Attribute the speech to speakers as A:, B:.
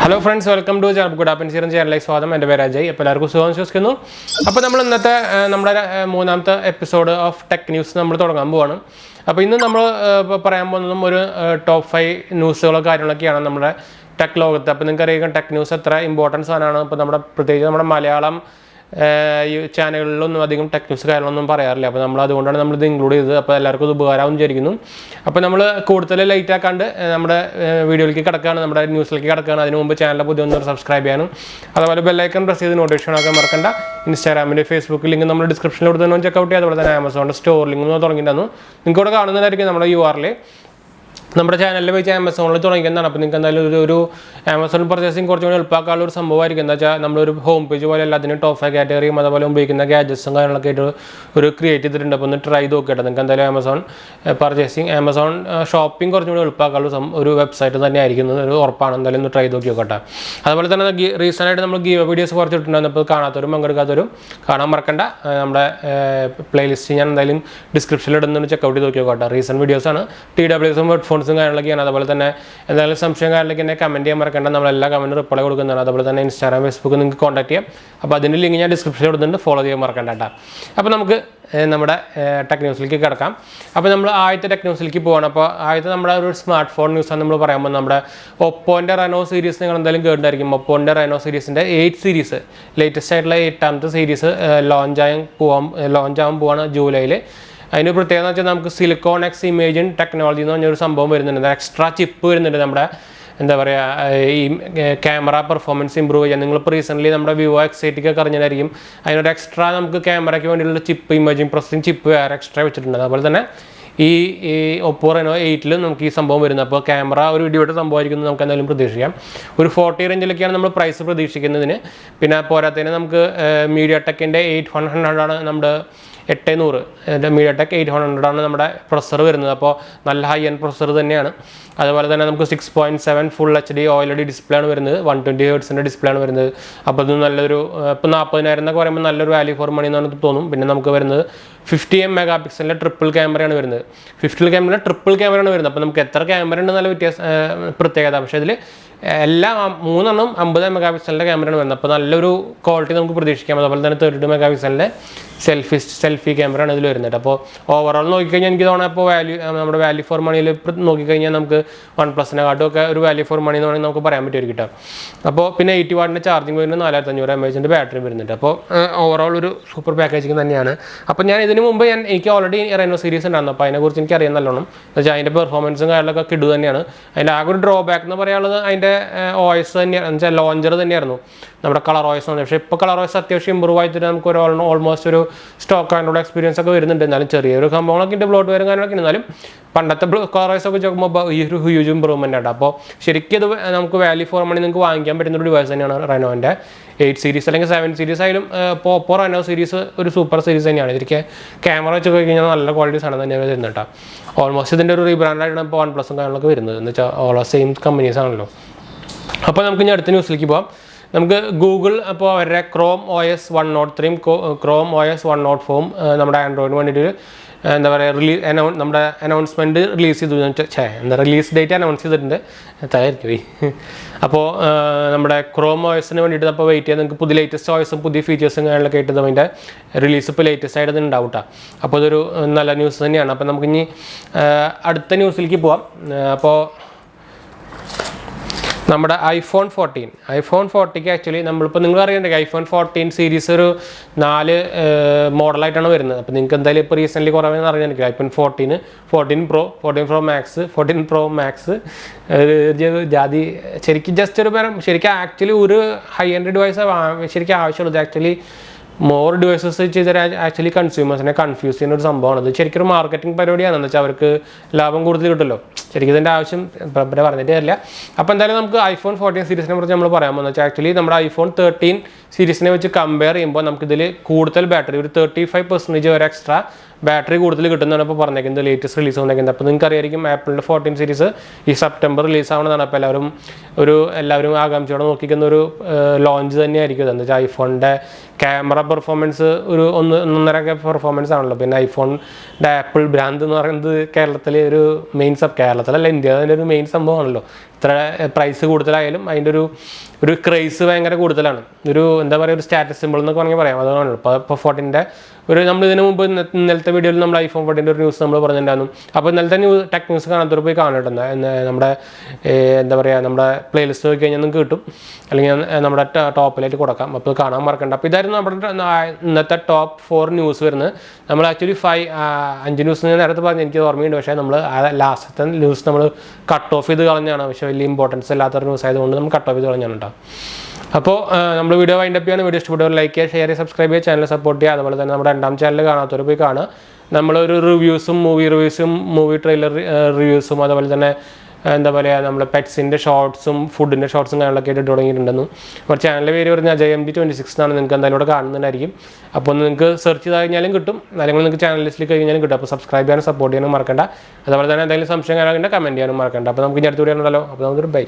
A: Hello friends, welcome to 𝙑𝙬𝙬𝙬 സ്വാഗതം. എൻ്റെ പേര് അജയ്. അപ്പോൾ എല്ലാവർക്കും സുഖം വിശ്വസിക്കുന്നു. അപ്പോൾ നമ്മൾ ഇന്നത്തെ നമ്മുടെ മൂന്നാമത്തെ എപ്പിസോഡ് ഓഫ് ടെക് ന്യൂസ് നമ്മൾ തുടങ്ങാൻ പോവാണ്. അപ്പോൾ ഇന്ന് നമ്മൾ പറയാൻ പോകുന്നതും ഒരു ടോപ്പ് 5 ന്യൂസുകളോ കാര്യങ്ങളൊക്കെയാണ് നമ്മുടെ ടെക് ലോകത്ത്. അപ്പോൾ നിങ്ങൾക്ക് അറിയാം ടെക് ന്യൂസ് എത്ര ഇമ്പോർട്ടൻസ് സാധനമാണ്. അപ്പോൾ നമ്മുടെ പ്രത്യേകിച്ച് നമ്മുടെ മലയാളം ചാനലുകളിലൊന്നും അധികം ടെക് ന്യൂസ് കാര്യങ്ങളൊന്നും പറയാറില്ല. അപ്പോൾ നമ്മൾ അതുകൊണ്ടാണ് നമ്മളിത് ഇൻക്ലൂഡ് ചെയ്തത്. അപ്പോൾ എല്ലാവർക്കും ഇത് ഉപകാരമാവും വിചാരിക്കുന്നു. അപ്പോൾ നമ്മൾ കൂടുതൽ ലൈറ്റ് ആക്കാണ്ട് നമ്മുടെ വീഡിയോയിലേക്ക് കിടക്കുകയാണ്, നമ്മുടെ ന്യൂസിലേക്ക് കിടക്കുകയാണ്. അതിന് മുമ്പ് ചാനൽ പുതിയൊന്നും സബ്സ്ക്രൈബ് ചെയ്യാനും അതുപോലെ ബെല്ലൈക്കൺ പ്രസ് ചെയ്ത് നോട്ടിഫിക്കേഷൻ ആക്കാൻ മറക്കണ്ട. ഇൻസ്റ്റാഗ്രാമിൻ്റെ ഫേസ്ബുക്ക് ലിങ്ക് നമ്മൾ ഡിസ്ക്രിപ്ഷനിൽ തന്നെ ചെക്കൗട്ട് ചെയ്യുക. അതുപോലെ തന്നെ ആമസോണിൻ്റെ സ്റ്റോർ ലിങ്ക് തുടങ്ങിയിട്ടുണ്ടായിരുന്നു. നിങ്ങൾക്ക് ഇവിടെ കാണുന്നതായിരിക്കും നമ്മുടെ URL. നമ്മുടെ ചാനലിൽ വെച്ച് ആമസോണിൽ തുടങ്ങിക്കുന്നതാണ്. അപ്പോൾ നിങ്ങൾക്ക് എന്തായാലും ഒരു ആമസോൺ പർച്ചേസിങ് കുറച്ചുകൂടി എളുപ്പമാക്കാനുള്ള ഒരു സംഭവമായിരിക്കും. എന്താ വെച്ചാൽ നമ്മളൊരു ഹോം പേജ് പോലെ എല്ലാത്തിനും ടോപ്പ് 5 കാറ്റഗറിയും അതുപോലെ ഉപയോഗിക്കുന്ന ഗാഡ്ജറ്റ്സും കാര്യങ്ങളൊക്കെ ആയിട്ട് ഒരു ക്രിയേറ്റ് ചെയ്തിട്ടുണ്ട്. അപ്പോൾ ഒന്ന് ട്രൈ ചെയ്ത് നോക്കിയിട്ട് നിങ്ങൾക്ക് എന്തായാലും ആമസോൺ ഷോപ്പിംഗ് കുറച്ചുകൂടി എളുപ്പമാക്കാനുള്ള ഒരു വെബ്സൈറ്റ് തന്നെ ആയിരിക്കും, ഒരു ഉറപ്പാണ്. എന്തായാലും ഒന്ന് ട്രൈ ചെയ്ത് നോക്കിയോട്ടെ. അതുപോലെ തന്നെ റീസെൻ്റ് ആയിട്ട് നമ്മൾ ഗീവ് വീഡിയോസ് കുറച്ച് ഇട്ടിട്ടുണ്ടായിരുന്നു. അപ്പോൾ കാണാത്തവരും പങ്കെടുക്കാത്തവരും കാണാൻ മറക്കണ്ട. നമ്മുടെ പ്ലേലിസ്റ്റ് ഞാൻ എന്തായാലും ഡിസ്ക്രിപ്ഷനിൽ ഇടുന്നൊന്ന് ചെക്കൗട്ട് ചെയ്ത് നോക്കിയോട്ടെ. റീസെൻറ്റ് വീഡിയോസാണ്. TWSും ഹെഡ്ഫോൺസും കാര്യങ്ങളൊക്കെയാണ്. അതുപോലെ തന്നെ എന്തായാലും സംശയം കാര്യങ്ങളൊക്കെ എന്നെ കമൻറ്റ് ചെയ്യാൻ മറക്കണ്ട. നമ്മളെല്ലാ കമൻറ്റും റിപ്ലൈ കൊടുക്കുന്നതാണ്. അതുപോലെ തന്നെ ഇൻസ്റ്റാഗ്രാം ഫേസ്ബുക്ക് നിങ്ങൾക്ക് കോൺടാക്ട് ചെയ്യാം. അപ്പോൾ അതിൻ്റെ ലിങ്ക് ഞാൻ ഡിസ്ക്രിപ്ഷനിൽ കൊടുത്തിട്ടുണ്ട്, ഫോളോ ചെയ്യാൻ മറക്കണ്ട കേട്ടോ. അപ്പോൾ നമുക്ക് നമ്മുടെ ടെക് ന്യൂസിലേക്ക് കിടക്കാം. അപ്പോൾ നമ്മൾ ആദ്യത്തെ ടെക് ന്യൂസിലേക്ക് പോകണം. അപ്പോൾ ആദ്യത്തെ നമ്മുടെ ഒരു സ്മാർട്ട് ഫോൺ ന്യൂസാണ് നമ്മൾ പറയാൻ പോകുന്നത്. നമ്മുടെ ഒപ്പോൻ്റെ റെനോ സീരീസ് നിങ്ങൾ എന്തായാലും കേട്ടിട്ടുണ്ടായിരിക്കും. ഒപ്പോൻ്റെ റെനോ സീരീസിൻ്റെ 8 സീരീസ് ലേറ്റസ്റ്റ് ആയിട്ടുള്ള 8ാമത്തെ സീരീസ് ലോഞ്ച് ആവാൻ പോവാണ് ജൂലൈയിൽ. അതിന് പ്രത്യേകത എന്ന് വെച്ചാൽ നമുക്ക് സിലിക്കോൺ എക്സ് ഇമേജിൻ ടെക്നോളജി എന്ന് പറഞ്ഞൊരു സംഭവം വരുന്നുണ്ട്. എക്സ്ട്രാ ചിപ്പ് വരുന്നുണ്ട്. നമ്മുടെ എന്താ പറയുക, ഈ ക്യാമറ പെർഫോമൻസ് ഇമ്പ്രൂവ് ചെയ്യാൻ. നിങ്ങളിപ്പോൾ റീസെൻ്റ്ലി നമ്മുടെ വിവോ X80 ഒക്കെ അറിഞ്ഞായിരിക്കും. അതിനൊരു എക്സ്ട്രാ നമുക്ക് ക്യാമറയ്ക്ക് വേണ്ടിയുള്ള ചിപ്പ്, ഇമേജിംഗ് പ്രോസസ്സിംഗ് ചിപ്പ് വേറെ എക്സ്ട്രാ വെച്ചിട്ടുണ്ട്. അതുപോലെ തന്നെ ഈ Oppo Reno 8 നമുക്ക് ഈ സംഭവം വരുന്നത്. അപ്പോൾ ക്യാമറ ഒരു ഇടിവെട്ട സംഭവമായിരിക്കും നമുക്ക് എന്തായാലും പ്രതീക്ഷിക്കാം. ഒരു 40 റേഞ്ചിലൊക്കെയാണ് നമ്മൾ പ്രൈസ് പ്രതീക്ഷിക്കുന്നതിന്. പിന്നെ പോരാത്തതിന് നമുക്ക് MediaTekൻ്റെ 8100 ആണ് നമ്മുടെ 800 MediaTek 800 ആണ് നമ്മുടെ പ്രൊസസ്സർ വരുന്നത്. അപ്പോൾ നല്ല ഹൈ എൻഡ് പ്രൊസസ്സർ തന്നെയാണ്. അതുപോലെ തന്നെ നമുക്ക് 6.7 ഫുൾ HD OLED ഡിസ്പ്ലേ ആണ് വരുന്നത്. 120 Hz ഡിസ്പ്ലേ ആണ് വരുന്നത്. അപ്പോൾ ഇത് നല്ലൊരു ഇപ്പോൾ 40,000 എന്നൊക്കെ പറയുമ്പോൾ നല്ലൊരു വാല്യൂ ഫോർ മണി എന്നാണ് തോന്നും. പിന്നെ നമുക്ക് വരുന്നത് 50 MP ട്രിപ്പിൾ ക്യാമറയാണ് വരുന്നത്. 50 ക്യാമറ ട്രിപ്പിൾ ക്യാമറയാണ് വരുന്നത്. അപ്പോൾ നമുക്ക് എത്ര ക്യാമറ ഉണ്ട് നല്ല പ്രത്യേകത. പക്ഷേ ഇതിൽ എല്ലാം 3 50 MP ക്യാമറയാണ് വരുന്നത്. അപ്പോൾ നല്ലൊരു ക്വാളിറ്റി നമുക്ക് പ്രതീക്ഷിക്കാം. അതുപോലെ തന്നെ 32 MP സെൽഫി ക്യാമറയാണ് ഇതിൽ വരുന്നത്. അപ്പോൾ ഓവറോൾ നോക്കിക്കഴിഞ്ഞാൽ എനിക്ക് തോന്നുന്നത് ഇപ്പോൾ നമ്മുടെ വാല്യൂ ഫോർ മണിയിൽ നോക്കിക്കഴിഞ്ഞാൽ നമുക്ക് OnePlusനെക്കാട്ടും ഒക്കെ ഒരു വാല്യൂ ഫോർ മണി എന്ന് വേണമെങ്കിൽ നമുക്ക് പറയാൻ പറ്റുമായിരിക്കും കിട്ടാം. അപ്പോൾ പിന്നെ 80 വാട്ടിൻ്റെ ചാർജിങ് വരുന്നത്, 4500 mAh ബാറ്ററി വരുന്നുണ്ട്. അപ്പോൾ ഓവറോൾ ഒരു സൂപ്പർ പാക്കേജിങ് തന്നെയാണ്. അപ്പോൾ ഞാൻ ഇതിന് മുമ്പ് എനിക്ക് ഓൾറെഡി റെനോ സീരീസ് ഉണ്ടായിരുന്നു. അപ്പോൾ അതിനെക്കുറിച്ച് എനിക്ക് അറിയാൻ നല്ലോണം. എന്ന് വെച്ചാൽ അതിൻ്റെ പെർഫോമൻസും കാര്യങ്ങളൊക്കെ കിടു തന്നെയാണ്. അതിൻ്റെ ആകെ ഒരു ഡ്രോബാക്ക് എന്ന് പറയാനുള്ളത് അതിൻ്റെ OS തന്നെയാണ്, എന്ന് വെച്ചാൽ ലോഞ്ചർ തന്നെയായിരുന്നു നമ്മുടെ കളർ OS എന്ന്. പക്ഷേ ഇപ്പോൾ കളർ OS അത്യാവശ്യം ഇമ്പ്രൂവ് ആയിട്ട് നമുക്ക് ഒരു ഓൾമോസ്റ്റ് ഒരു സ്റ്റോക്ക് ആൻഡ്രോയിഡ് എക്സ്പീരിയൻസ് ഒക്കെ വരുന്നുണ്ട്. എന്നാലും ചെറിയൊരു സംഭവങ്ങളൊക്കെ ഉണ്ട്, ബ്ലോട്ട് വരും കാര്യങ്ങളൊക്കെ. എന്നാലും പണ്ടത്തെ കളർ OS ഒക്കെ നോക്കുമ്പോൾ ഈ ഒരു ഹ്യൂജ് ഇമ്പ്രൂവ്മെൻ്റ് ആണ്. അപ്പോൾ ശരിക്കും ഇത് നമുക്ക് വാല്യൂ ഫോർ മണി നിങ്ങൾക്ക് വാങ്ങിക്കാൻ പറ്റുന്ന ഒരു ഡിവൈസ് തന്നെയാണ് റെനോൻ്റെ 8 സീരീസ് അല്ലെങ്കിൽ 7 സീരീസ് ആയാലും. ഇപ്പോൾ Oppo Reno സീരീസ് ഒരു സൂപ്പർ സീരീസ് തന്നെയാണ്. ഇതിലേക്ക് ക്യാമറ വെച്ച് കഴിഞ്ഞാൽ നല്ല ക്വാളിറ്റി സാധനം തന്നെയാണ് വരുന്നത് കേട്ടോ. ഓൾമോസ്റ്റ് ഇതിൻ്റെ ഒരു റീബ്രാൻഡായിട്ടാണ് ഇപ്പോൾ OnePlusഉം കാര്യങ്ങളൊക്കെ വരുന്നത്. എന്ന് വെച്ചാൽ ഓൾ സെയിം കമ്പനീസ് ആണല്ലോ. അപ്പോൾ നമുക്ക് ഇനി അടുത്ത ന്യൂസിലേക്ക് പോകാം. നമുക്ക് ഗൂഗിൾ അപ്പോൾ അവരുടെ Chrome OS 103 Chrome OS 104 നമ്മുടെ ആൻഡ്രോയിഡിന് വേണ്ടിയിട്ട് എന്താ പറയുക നമ്മുടെ അനൗൺസ്മെൻറ്റ് റിലീസ് ചെയ്തു. റിലീസ് ഡേറ്റ് അനൗൺസ് ചെയ്തിട്ടുണ്ട്. തയ്യാറായി. അപ്പോൾ നമ്മുടെ Chrome OSന് വേണ്ടിയിട്ട് അപ്പോൾ വെയിറ്റ് ചെയ്യാൻ നിങ്ങൾക്ക് പുതിയ ലേറ്റസ്റ്റ് OSും പുതിയ ഫീച്ചേഴ്സും കാര്യങ്ങളൊക്കെ ആയിട്ട് അതിൻ്റെ റിലീസ് ഇപ്പോൾ ലേറ്റസ്റ്റ് ആയിട്ട് ഉണ്ടാവും കേട്ടോ. അപ്പോൾ അതൊരു നല്ല ന്യൂസ് തന്നെയാണ്. അപ്പോൾ നമുക്കിനി അടുത്ത ന്യൂസിലേക്ക് പോവാം. അപ്പോൾ നമ്മുടെ iPhone 14 ആക്ച്വലി നമ്മളിപ്പോൾ നിങ്ങൾ അറിയണ്ടേ iPhone 14 സീരീസ് ഒരു 4 മോഡലായിട്ടാണ് വരുന്നത്. അപ്പോൾ നിങ്ങൾക്ക് എന്തായാലും ഇപ്പോൾ റീസെൻ്റ്ലി കുറേ അറിയാൻ എനിക്ക് iPhone 14 Pro 14 Pro Max 14 Pro Max ജാതി ശരിക്കും ജസ്റ്റ് ഒരു ശരിക്കും ആക്ച്വലി ഒരു ഹൈ എൻഡ് ഡിവൈസ് ശരിക്കും ആവശ്യമുള്ളത്. ആക്ച്വലി മോർ ഡിവൈസസ് ചെയ്താൽ ആക്ച്വലി കൺസ്യൂമേഴ്സിനെ കൺഫ്യൂസ് ചെയ്യുന്ന ഒരു സംഭവമാണ്. അത് ശരിക്കും ഒരു മാർക്കറ്റിംഗ് പരിപാടിയാണെന്ന് വെച്ചാൽ അവർക്ക് ലാഭം കൂടുതൽ കിട്ടുമല്ലോ. ശരിക്കും ഇതിൻ്റെ ആവശ്യം പറഞ്ഞിട്ട് തരില്ല. അപ്പോൾ എന്തായാലും നമുക്ക് iPhone 14 സീരീസിനെ കുറിച്ച് നമ്മൾ പറയാൻ പോകുന്നത് വെച്ചാൽ ആക്ച്വലി നമ്മുടെ iPhone 13 സീരീസിനെ വെച്ച് കമ്പയർ ചെയ്യുമ്പോൾ നമുക്കിതിൽ കൂടുതൽ ബാറ്ററി ഒരു 35% വരെ എക്സ്ട്രാ ബാറ്ററി കൂടുതൽ കിട്ടുന്നതാണ് ഇപ്പോൾ പറഞ്ഞേക്കുന്നത്, ലേറ്റസ്റ്റ് റിലീസ് വന്നേക്കുന്നത്. അപ്പോൾ നിങ്ങൾക്ക് അറിയായിരിക്കും ആപ്പിളിൻ്റെ 14 സീരീസ് ഈ സെപ്റ്റംബർ റിലീസ് ആവുന്നതാണ്. അപ്പോൾ എല്ലാവരും ആകാംക്ഷയോടെ നോക്കിക്കുന്ന ഒരു ലോഞ്ച് തന്നെയായിരിക്കും. എന്താ വെച്ചാൽ ഐഫോണിൻ്റെ ക്യാമറ പെർഫോമൻസ് ഒരു ഒന്നൊന്നര പെർഫോമൻസ് ആണല്ലോ. പിന്നെ ഐഫോണിൻ്റെ ആപ്പിൾ ബ്രാൻഡ് എന്ന് പറയുന്നത് കേരളത്തിലെ ഒരു കേരളത്തിലല്ല, ഇന്ത്യയിൽ അതിൻ്റെ ഒരു മെയിൻ സംഭവമാണല്ലോ. ഇത്ര പ്രൈസ് കൂടുതലായാലും അതിൻ്റെ ഒരു ക്രേസ് ഭയങ്കര കൂടുതലാണ്. എന്താ പറയുക, ഒരു സ്റ്റാറ്റസ് സിമ്പിൾ എന്നൊക്കെ വേണമെങ്കിൽ പറയാം. അതുകൊണ്ടാണ് ഇപ്പോൾ 14ൻ്റെ നമ്മൾ ഇതിന് മുമ്പ് ഇന്നലത്തെ വീഡിയോയിൽ നമ്മൾ ഐഫോൺ 14ൻ്റെ ഒരു ന്യൂസ് നമ്മൾ പറഞ്ഞിട്ടുണ്ടായിരുന്നു. അപ്പോൾ ഇന്നലത്തെ ടെക് ന്യൂസ് കാണാത്തവർ പോയി കാണട്ടെ. നമ്മുടെ എന്താ പറയുക, നമ്മുടെ പ്ലേലിസ്റ്റ് നോക്കി കഴിഞ്ഞാൽ നിങ്ങൾക്ക് കിട്ടും, അല്ലെങ്കിൽ നമ്മുടെ ടോപ്പിലായിട്ട് കൊടുക്കാം. അപ്പോൾ കാണാൻ മറക്കണ്ട. അപ്പോൾ ഇതായിരുന്നു നമ്മുടെ ഇന്നത്തെ ടോപ്പ് 4 ന്യൂസ് വരുന്നത്. നമ്മൾ ആക്ച്വലി 5 ന്യൂസ് ഞാൻ നേരത്തെ പറഞ്ഞ് എനിക്ക് ഓർമ്മയുണ്ട്. പക്ഷേ നമ്മൾ ലാസ്റ്റത്തെ ന്യൂസ് നമ്മൾ കട്ട് ഓഫ് ചെയ്ത് കളഞ്ഞാണ്. പക്ഷേ വലിയ ഇമ്പോർട്ടൻസ് ഇല്ലാത്തൊരു ന്യൂസ് ആയതുകൊണ്ട് നമ്മൾ കട്ട് ഓഫ് ചെയ്ത് കളഞ്ഞാണ് കേട്ടോ. അപ്പോൾ നമ്മൾ വീഡിയോ വൈൻഡ് അപ്പ് ചെയ്യാണ്. വീഡിയോ ഇഷ്ടപ്പെട്ടവർ ലൈക്ക് ചെയ്യുക, ഷെയർ ചെയ്യുക, സബ്സ്ക്രൈബ് ചെയ്യുക, ചാനൽ സപ്പോർട്ട് ചെയ്യുക. അതുപോലെ തന്നെ നമ്മുടെ 2ാം ചാനൽ കാണാത്തവർ പോയി കാണുക. നമ്മളൊരു മൂവി റിവ്യൂസും മൂവി ട്രെയിലർ റിവ്യൂസും അതുപോലെ തന്നെ എന്താ പറയുക, നമ്മുടെ പെറ്റ്സിൻ്റെ ഷോർട്സും ഫുഡിൻ്റെ ഷോർട്സും കാര്യങ്ങളൊക്കെ ഇട്ട് തുടങ്ങിയിട്ടുണ്ടെന്നു. അപ്പോൾ ചാനലിൻ്റെ പേര് പറഞ്ഞാൽ 𝙬𝙬𝙬𝙬 എന്നാണ്. നിങ്ങൾക്ക് എന്തായാലും ഇവിടെ കാണുന്നുണ്ടായിരിക്കും. അപ്പോൾ നിങ്ങൾക്ക് സെർച്ച് ചെയ്ത് കഴിഞ്ഞാലും കിട്ടും, അല്ലെങ്കിൽ നിങ്ങൾക്ക് ചാനൽ ലിസ്റ്റിൽ കഴിഞ്ഞാലും കിട്ടും. അപ്പോൾ സബ്സ്ക്രൈബ് ചെയ്യാനും സപ്പോർട്ട് ചെയ്യാനും മറക്കണ്ട. അതുപോലെ തന്നെ എന്തെങ്കിലും സംശയം കാര്യങ്ങളുണ്ടെങ്കിൽ കമൻറ്റ് ചെയ്യാനും മറക്കണ്ട. അപ്പോൾ നമുക്ക് ഇനി അടുത്ത വീഡിയോ ഉണ്ടല്ലോ. അപ്പോൾ നമുക്ക് ബൈ.